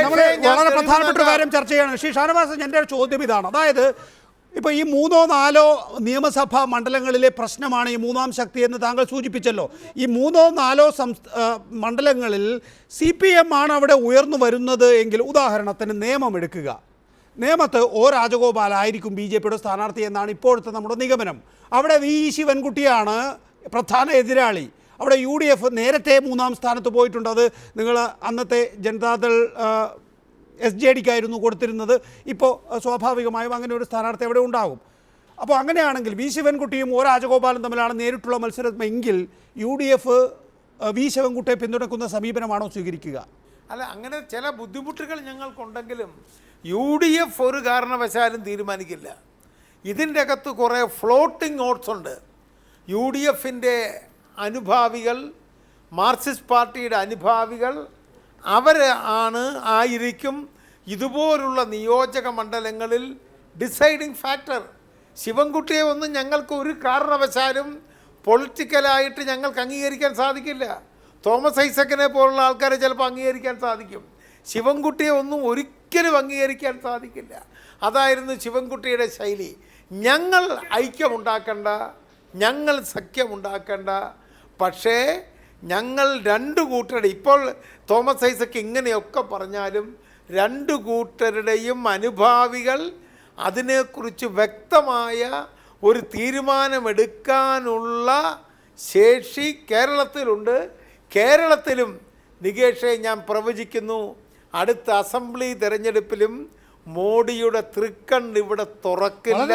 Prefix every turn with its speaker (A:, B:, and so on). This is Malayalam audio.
A: നമ്മൾ വളരെ പ്രധാനപ്പെട്ട ഒരു കാര്യം ചർച്ച ചെയ്യണം. ശ്രീ ഷാനവാസ്, എൻ്റെ ചോദ്യം ഇതാണ്. അതായത് ഇപ്പോൾ ഈ 3-4 നിയമസഭാ മണ്ഡലങ്ങളിലെ പ്രശ്നമാണ് ഈ മൂന്നാം ശക്തി എന്ന് താങ്കൾ സൂചിപ്പിച്ചല്ലോ. ഈ 3-4 മണ്ഡലങ്ങളിൽ CPM ആണ് അവിടെ ഉയർന്നു വരുന്നത് എങ്കിൽ, ഉദാഹരണത്തിന് നേമം എടുക്കുക. നേമത്ത് O രാജഗോപാൽ ആയിരിക്കും BJPയുടെ സ്ഥാനാർത്ഥി എന്നാണ് ഇപ്പോഴത്തെ നമ്മുടെ നിഗമനം. അവിടെ VE ശിവൻകുട്ടിയാണ് പ്രധാന എതിരാളി. അവിടെ UDF നേരത്തെ 3-ാം സ്ഥാനത്ത് പോയിട്ടുണ്ട്. അത് നിങ്ങൾ അന്നത്തെ ജനതാദൾ SJDക്കായിരുന്നു കൊടുത്തിരുന്നത്. ഇപ്പോൾ സ്വാഭാവികമായും അങ്ങനെ ഒരു സ്ഥാനാർത്ഥി അവിടെ ഉണ്ടാകും. അപ്പോൾ അങ്ങനെയാണെങ്കിൽ V ശിവൻകുട്ടിയും O രാജഗോപാലും തമ്മിലാണ് നേരിട്ടുള്ള മത്സരമെങ്കിൽ UDF V ശിവൻകുട്ടിയെ പിന്തുണയ്ക്കുന്ന സമീപനമാണോ സ്വീകരിക്കുക?
B: അല്ല, അങ്ങനെ ചില ബുദ്ധിമുട്ടുകൾ ഞങ്ങൾക്കുണ്ടെങ്കിലും UDF ഒരു കാരണവശാലും തീരുമാനിക്കില്ല. ഇതിൻ്റെ അകത്ത് കുറേ ഫ്ലോട്ടിംഗ് ഓട്ട്സ് ഉണ്ട്. UDFൻ്റെ അനുഭാവികൾ, മാർക്സിസ്റ്റ് പാർട്ടിയുടെ അനുഭാവികൾ, ആയിരിക്കും ഇതുപോലുള്ള നിയോജക മണ്ഡലങ്ങളിൽ ഡിസൈഡിങ് ഫാക്ടർ. ശിവൻകുട്ടിയെ ഒന്നും ഞങ്ങൾക്ക് ഒരു കാരണവശാലും പൊളിറ്റിക്കലായിട്ട് ഞങ്ങൾക്ക് അംഗീകരിക്കാൻ സാധിക്കില്ല. തോമസ് ഐസക്കിനെ പോലുള്ള ആൾക്കാരെ ചിലപ്പോൾ അംഗീകരിക്കാൻ സാധിക്കും. ശിവൻകുട്ടിയെ ഒന്നും ഒരിക്കലും അംഗീകരിക്കാൻ സാധിക്കില്ല. അതായിരുന്നു ശിവൻകുട്ടിയുടെ ശൈലി. ഞങ്ങൾ ഐക്യമുണ്ടാക്കേണ്ട, ഞങ്ങൾ സഖ്യമുണ്ടാക്കേണ്ട, പക്ഷേ ഞങ്ങൾ രണ്ട് കൂട്ടരുടെ, ഇപ്പോൾ തോമസ് ഐസക്ക് ഇങ്ങനെയൊക്കെ പറഞ്ഞാലും രണ്ട് കൂട്ടരുടെയും അനുഭാവികൾ അതിനെക്കുറിച്ച് വ്യക്തമായ ഒരു തീരുമാനമെടുക്കാനുള്ള ശേഷി കേരളത്തിലുണ്ട്. കേരളത്തിലും നികേഷെ ഞാൻ പ്രവചിക്കുന്നു, അടുത്ത അസംബ്ലി തെരഞ്ഞെടുപ്പിലും മോഡിയുടെ തൃക്കണ്ണ് ഇവിടെ തുറക്കില്ല.